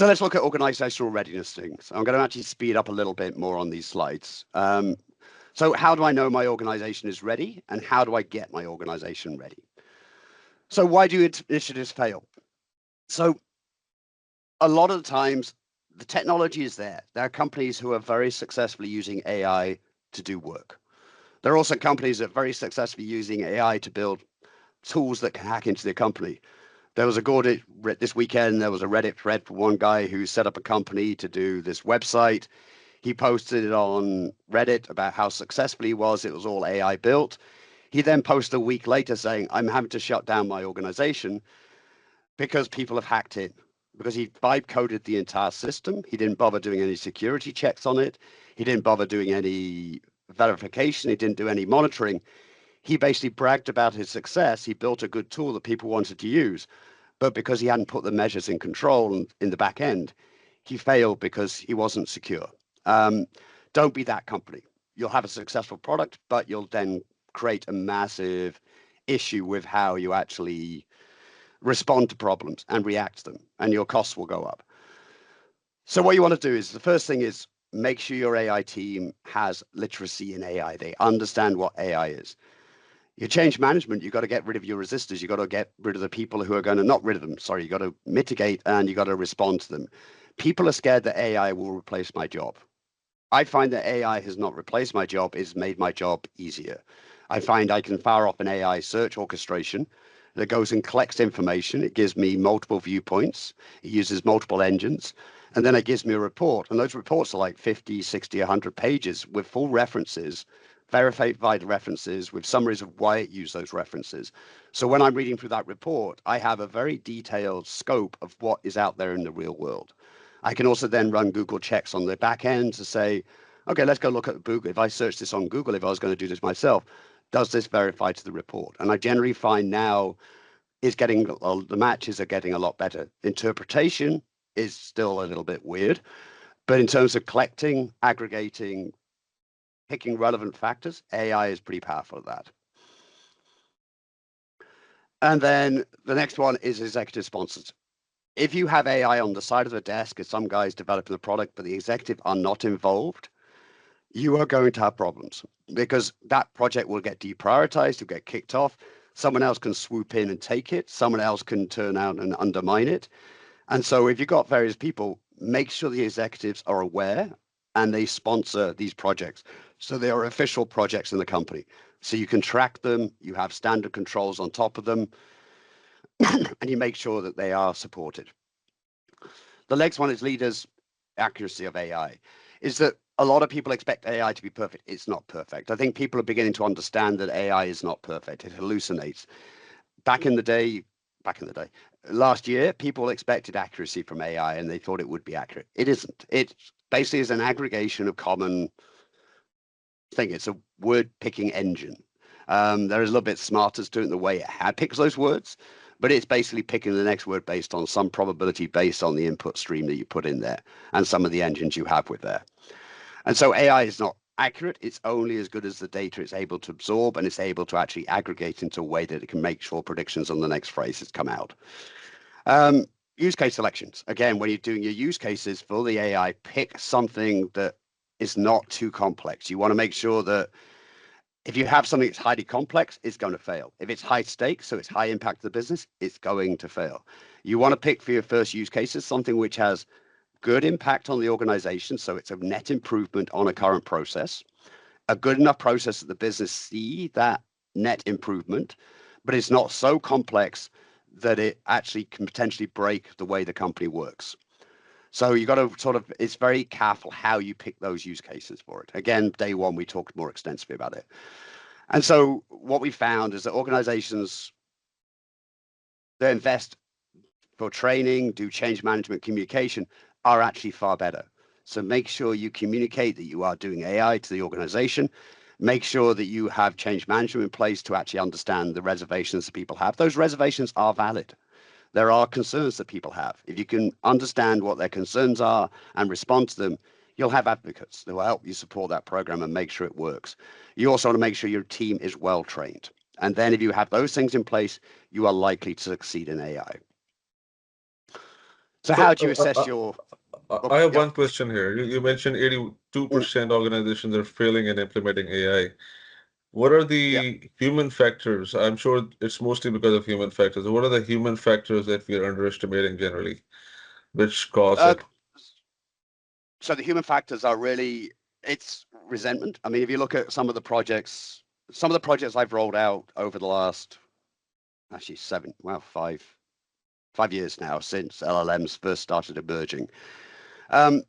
So let's look at organizational readiness things. I'm going to actually speed up a little bit more on these slides. So how do I know my organization is ready, and how do I get my organization ready? So why do initiatives fail? So a lot of the times the technology is there. There are companies who are very successfully using AI to do work. There are also companies that are very successfully using AI to build tools that can hack into their company. There was this weekend, there was a Reddit thread for one guy who set up a company to do this website. He posted it on Reddit about how successful he was. It was all AI built. He then posted a week later saying, I'm having to shut down my organization because people have hacked it, because he vibe coded the entire system. He didn't bother doing any security checks on it. He didn't bother doing any verification. He didn't do any monitoring. He basically bragged about his success. He built a good tool that people wanted to use, but because he hadn't put the measures in control and in the back end, he failed because he wasn't secure. Don't be that company. You'll have a successful product, but you'll then create a massive issue with how you actually respond to problems and react to them, and your costs will go up. So what you want to do is, the first thing is make sure your AI team has literacy in AI. They understand what AI is. Your change management, you've got to get rid of your resistors. You've got to get rid of the people who are going to, not rid of them, sorry, you've got to mitigate and you've got to respond to them. People are scared that AI will replace my job. I find that AI has not replaced my job, it's made my job easier. I find I can fire off an AI search orchestration that goes and collects information. It gives me multiple viewpoints. It uses multiple engines. And then it gives me a report. And those reports are like 50, 60, 100 pages with full references, verified references with summaries of why it used those references. So when I'm reading through that report, I have a very detailed scope of what is out there in the real world. I can also then run Google checks on the back end to say, okay, let's go look at Google. If I search this on Google, if I was going to do this myself, does this verify to the report? And I generally find now the matches are getting a lot better. Interpretation is still a little bit weird, but in terms of collecting, aggregating, picking relevant factors, AI is pretty powerful at that. And then the next one is executive sponsors. If you have AI on the side of the desk as some guys developing the product, but the executive are not involved, you are going to have problems because that project will get deprioritized, you'll get kicked off. Someone else can swoop in and take it. Someone else can turn out and undermine it. And so if you've got various people, make sure the executives are aware and they sponsor these projects. So they are official projects in the company. So you can track them, you have standard controls on top of them, and you make sure that they are supported. The next one is leaders' accuracy of AI. Is that a lot of people expect AI to be perfect. It's not perfect. I think people are beginning to understand that AI is not perfect. It hallucinates. Back in the day, last year, people expected accuracy from AI and they thought it would be accurate. It isn't. It basically is an aggregation of common thing. It's a word picking engine. There is a little bit smarter to it in the way it picks those words, but it's basically picking the next word based on some probability based on the input stream that you put in there and some of the engines you have with there. And so AI is not accurate. It's only as good as the data it's able to absorb, and it's able to actually aggregate into a way that it can make sure predictions on the next phrases come out. Use case selections. Again, when you're doing your use cases for the AI, pick something that is not too complex. You want to make sure that if you have something that's highly complex, it's going to fail. If it's high stakes, so it's high impact to the business, it's going to fail. You want to pick for your first use cases something which has good impact on the organization, so it's a net improvement on a current process, a good enough process that the business see that net improvement, but it's not so complex that it actually can potentially break the way the company works. So you got to it's very careful how you pick those use cases for it. Again, day one, we talked more extensively about it. And so what we found is that organizations, they invest for training, do change management communication, are actually far better. So make sure you communicate that you are doing AI to the organization. Make sure that you have change management in place to actually understand the reservations that people have. Those reservations are valid. There are concerns that people have. If you can understand what their concerns are and respond to them, you'll have advocates that will help you support that program and make sure it works. You also want to make sure your team is well trained. And then if you have those things in place, you are likely to succeed in AI. So how So do you assess your, I have yeah, one question here. You mentioned mm, 82% organizations are failing in implementing AI. What are yeah. the human factors? I'm sure it's mostly because of human factors. What are the human factors that we are underestimating generally, which cause Uh, it? so the human factors are really, it's resentment. I mean, if you look at some of the projects I've rolled out over the last, actually five years now since LLMs first started emerging. Um,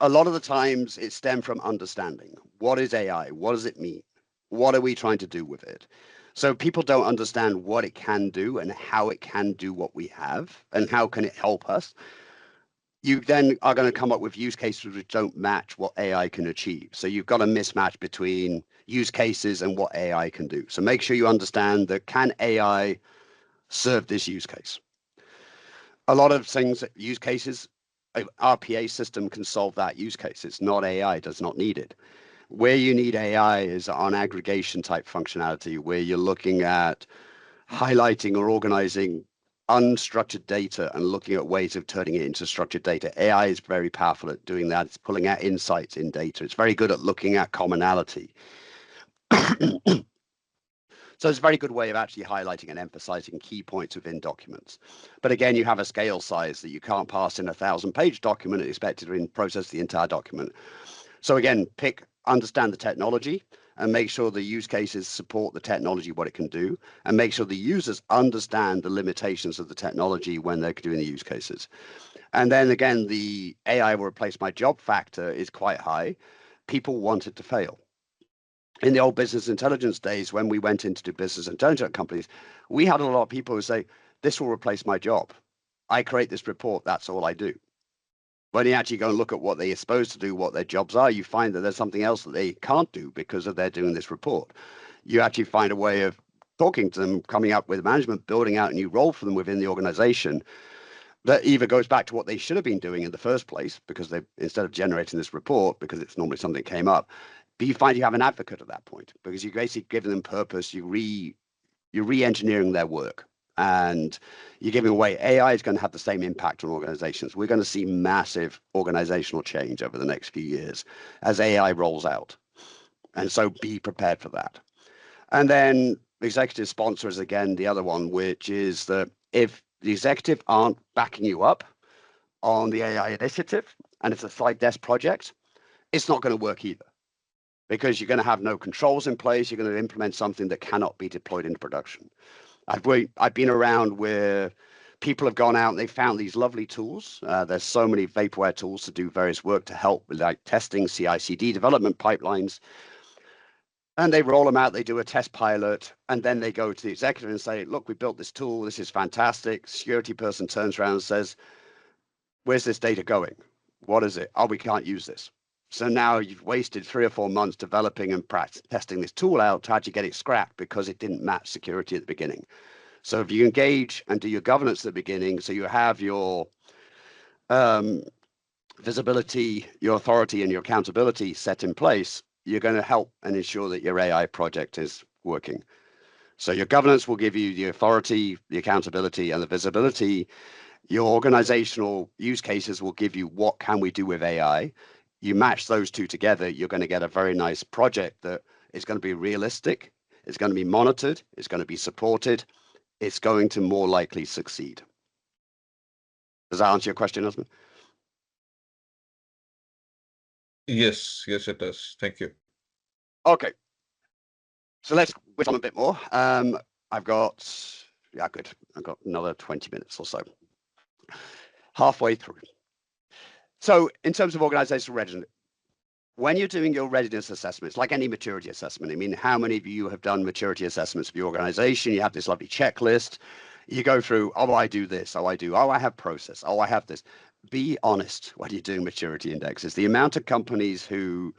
a lot of the times it stemmed from understanding. What is AI? What does it mean? What are we trying to do with it? So people don't understand what it can do and how it can do what we have and how can it help us. You then are going to come up with use cases which don't match what AI can achieve. So you've got a mismatch between use cases and what AI can do. So make sure you understand that can AI serve this use case? A lot of things, use cases, a RPA system can solve that use case. It's not AI, does not need it. Where you need AI is on aggregation type functionality, where you're looking at highlighting or organizing unstructured data and looking at ways of turning it into structured data. AI is very powerful at doing that. It's pulling out insights in data. It's very good at looking at commonality. So it's a very good way of actually highlighting and emphasizing key points within documents. But again, you have a scale size that you can't pass in a 1,000-page document and expect it to process the entire document. So again, understand the technology and make sure the use cases support the technology, what it can do, and make sure the users understand the limitations of the technology when they're doing the use cases. And then again, the AI will replace my job factor is quite high. People want it to fail. In the old business intelligence days, when we went into do business intelligence companies, we had a lot of people who say, this will replace my job. I create this report, that's all I do. When you actually go and look at what they are supposed to do, what their jobs are, you find that there's something else that they can't do because of they're doing this report. You actually find a way of talking to them, coming up with management, building out a new role for them within the organization that either goes back to what they should have been doing in the first place, because they, instead of generating this report, because it's normally something that came up, but you find you have an advocate at that point because you basically giving them purpose, you're re-engineering their work and you're giving away. AI is going to have the same impact on organizations. We're going to see massive organizational change over the next few years as AI rolls out. And so be prepared for that. And then executive sponsor is again the other one, which is that if the executive aren't backing you up on the AI initiative and it's a side desk project, it's not going to work either because you're going to have no controls in place. You're going to implement something that cannot be deployed into production. I've been around where people have gone out and they found these lovely tools. There's so many vaporware tools to do various work to help with like testing, CI/CD development pipelines, and they roll them out. They do a test pilot, and then they go to the executive and say, "Look, we built this tool. This is fantastic." Security person turns around and says, "Where's this data going? What is it? Oh, we can't use this." So now you've wasted 3 or 4 months developing and testing this tool out to actually get it scrapped because it didn't match security at the beginning. So if you engage and do your governance at the beginning, so you have your um, visibility, your authority, and your accountability set in place, you're going to help and ensure that your AI project is working. So your governance will give you the authority, the accountability, and the visibility. Your organizational use cases will give you what can we do with AI. You match those two together, you're going to get a very nice project that is going to be realistic, it's going to be monitored, it's going to be supported, it's going to more likely succeed. Does that answer your question, Osman? Yes, yes, it does. Thank you. Okay, so let's whiz on a bit more. I've got, yeah, good. I've got another 20 minutes or so, halfway through. So in terms of organizational readiness, when you're doing your readiness assessments, like any maturity assessment, I mean, how many of you have done maturity assessments of your organization? You have this lovely checklist. You go through, oh, I do this. Oh, I do. Oh, I have process. Oh, I have this. Be honest when you're doing maturity indexes. The amount of companies who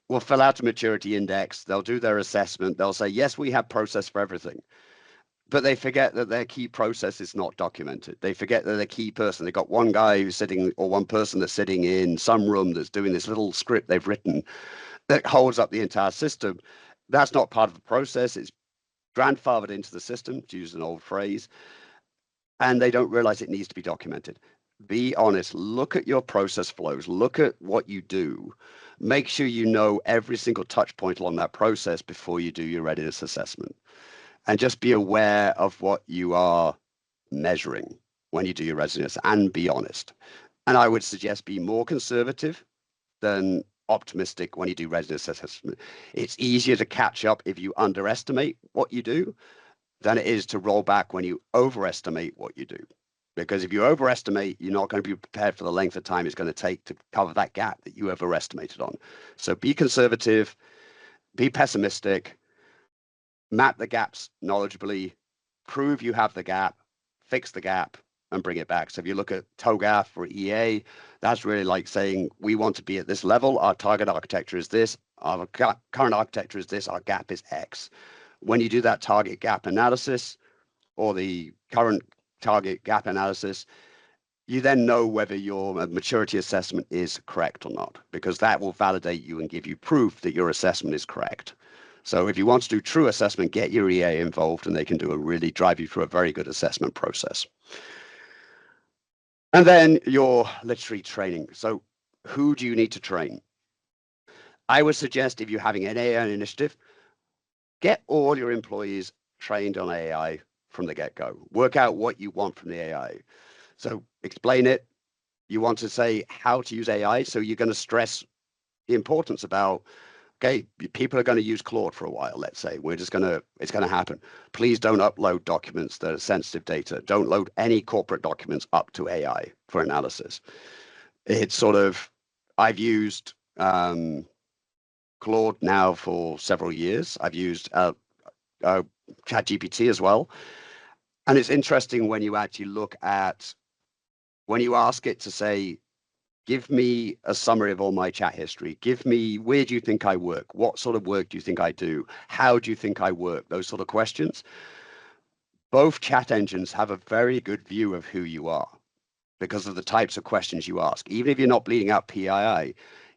will fill out a maturity index, they'll do their assessment, they'll say, yes, we have process for everything. But they forget that their key process is not documented. They forget that their key person, they've got one guy who's sitting or one person that's sitting in some room that's doing this little script they've written that holds up the entire system. That's not part of the process. It's grandfathered into the system, to use an old phrase, and they don't realize it needs to be documented. Be honest. Look at your process flows. Look at what you do. Make sure you know every single touch point along that process before you do your readiness assessment. And just be aware of what you are measuring when you do your readiness and be honest. And I would suggest be more conservative than optimistic when you do readiness assessment. It's easier to catch up if you underestimate what you do than it is to roll back when you overestimate what you do. Because if you overestimate, you're not going to be prepared for the length of time it's going to take to cover that gap that you overestimated on. So be conservative, be pessimistic, map the gaps knowledgeably, prove you have the gap, fix the gap, and bring it back. So if you look at TOGAF for EA, that's really like saying we want to be at this level. Our target architecture is this. Our current architecture is this. Our gap is X. When you do that target gap analysis or the current target gap analysis, you then know whether your maturity assessment is correct or not, because that will validate you and give you proof that your assessment is correct. So if you want to do true assessment, get your EA involved and they can do a really drive you through a very good assessment process. And then your literary training. So who do you need to train? I would suggest if you're having an AI initiative, get all your employees trained on AI from the get-go. Work out what you want from the AI. So explain it. You want to say how to use AI. So you're going to stress the importance about, okay, people are going to use Claude for a while, let's say. It's going to happen. Please don't upload documents that are sensitive data. Don't load any corporate documents up to AI for analysis. It's sort of, I've used Claude now for several years. I've used ChatGPT as well. And it's interesting when you actually look at, when you ask it to say, give me a summary of all my chat history. Give me, where do you think I work? What sort of work do you think I do? How do you think I work? Those sort of questions. Both chat engines have a very good view of who you are because of the types of questions you ask. Even if you're not bleeding out PII,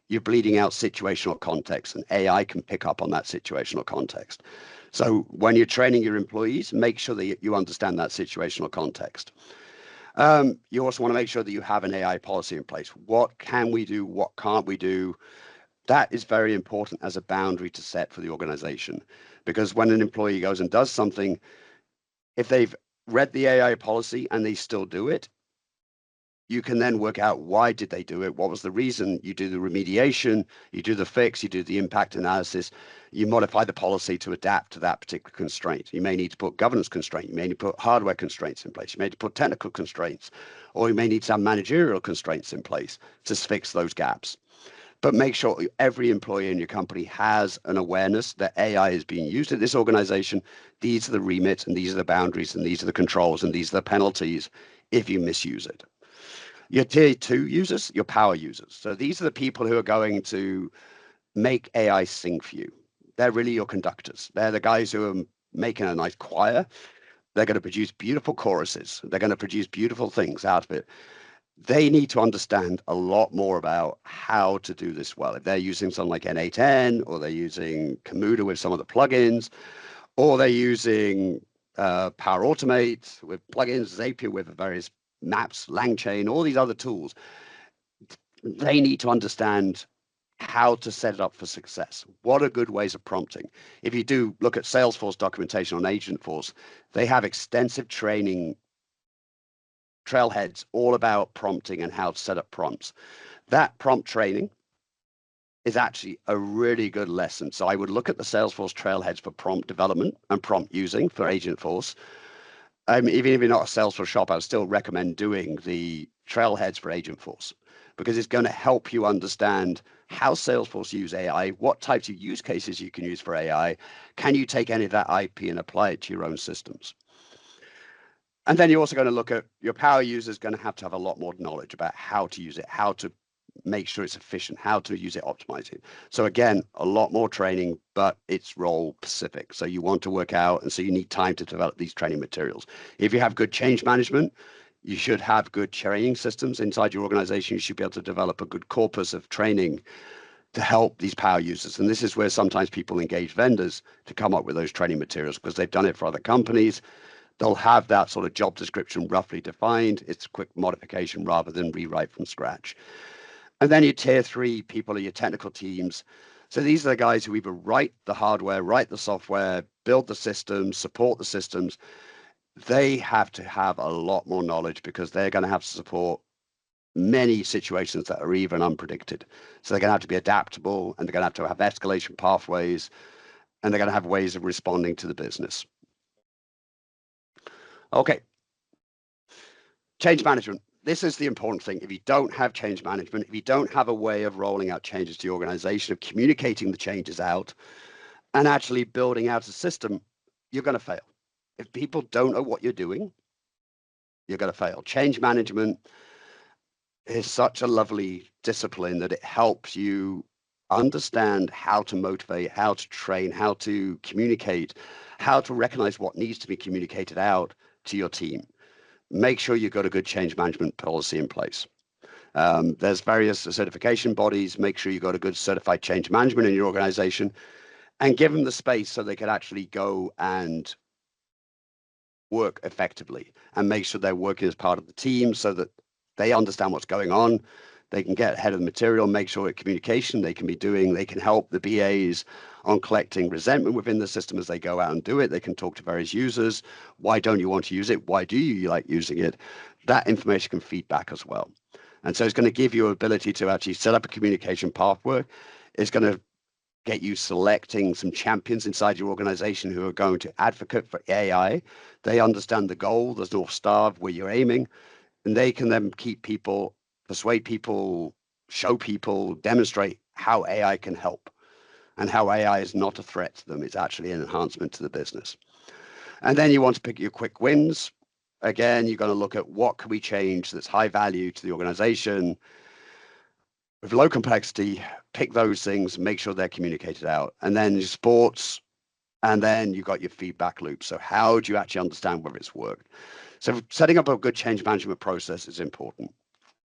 you're bleeding out situational context, and AI can pick up on that situational context. So when you're training your employees, make sure that you understand that situational context. You also want to make sure that you have an AI policy in place. What can we do? What can't we do? That is very important as a boundary to set for the organization. Because when an employee goes and does something, if they've read the AI policy and they still do it, you can then work out why did they do it? What was the reason? You do the remediation, you do the fix, you do the impact analysis, you modify the policy to adapt to that particular constraint. You may need to put governance constraint, you may need to put hardware constraints in place, you may need to put technical constraints, or you may need some managerial constraints in place to fix those gaps. But make sure every employee in your company has an awareness that AI is being used in this organization. These are the remits and these are the boundaries and these are the controls and these are the penalties if you misuse it. Your tier two users, your power users. So these are the people who are going to make AI sing for you. They're really your conductors. They're the guys who are making a nice choir. They're going to produce beautiful choruses. They're going to produce beautiful things out of it. They need to understand a lot more about how to do this well. If they're using something like N8N, or they're using Komodo with some of the plugins, or they're using Power Automate with plugins, Zapier with various maps, LangChain, all these other tools, they need to understand how to set it up for success. What are good ways of prompting? If you do look at Salesforce documentation on Agentforce, they have extensive training trailheads all about prompting and how to set up prompts. That prompt training is actually a really good lesson. So I would look at the Salesforce trailheads for prompt development and prompt using for Agentforce. Even if you're not a Salesforce shop, I would still recommend doing the trailheads for Agentforce because it's going to help you understand how Salesforce use AI, what types of use cases you can use for AI. Can you take any of that IP and apply it to your own systems? And then you're also going to look at your power user is going to have a lot more knowledge about how to use it, how to make sure it's efficient, how to use it, optimize it. So again, a lot more training, but it's role specific. So you want to work out, and so you need time to develop these training materials. If you have good change management, you should have good training systems inside your organization. You should be able to develop a good corpus of training to help these power users. And this is where sometimes people engage vendors to come up with those training materials because they've done it for other companies. They'll have that sort of job description roughly defined. It's a quick modification rather than rewrite from scratch. And then your tier three people are your technical teams. So these are the guys who either write the hardware, write the software, build the systems, support the systems. They have to have a lot more knowledge because they're going to have to support many situations that are even unpredicted. So they're going to have to be adaptable, and they're going to have escalation pathways, and they're going to have ways of responding to the business. Okay. Change management. This is the important thing. If you don't have change management, if you don't have a way of rolling out changes to your organization, of communicating the changes out, and actually building out a system, you're going to fail. If people don't know what you're doing, you're going to fail. Change management is such a lovely discipline that it helps you understand how to motivate, how to train, how to communicate, how to recognize what needs to be communicated out to your team. Make sure you've got a good change management policy in place. There's various certification bodies. Make sure you've got a good certified change management in your organization, and give them the space so they can actually go and work effectively, and make sure they're working as part of the team so that they understand what's going on. They can get ahead of the material, make sure that communication they can help the BAs on collecting resentment within the system as they go out and do it. They can talk to various users. Why don't you want to use it? Why do you like using it? That information can feed back as well. And so it's going to give you ability to actually set up a communication pathway. It's going to get you selecting some champions inside your organization who are going to advocate for AI. They understand the goal, the North Star of where you're aiming, and they can then keep people, persuade people, show people, demonstrate how AI can help and how AI is not a threat to them. It's actually an enhancement to the business. And then you want to pick your quick wins. Again, you're going to look at what can we change that's high value to the organization with low complexity, pick those things, make sure they're communicated out. And then your sports, and then you've got your feedback loop. So how do you actually understand whether it's worked? So setting up a good change management process is important.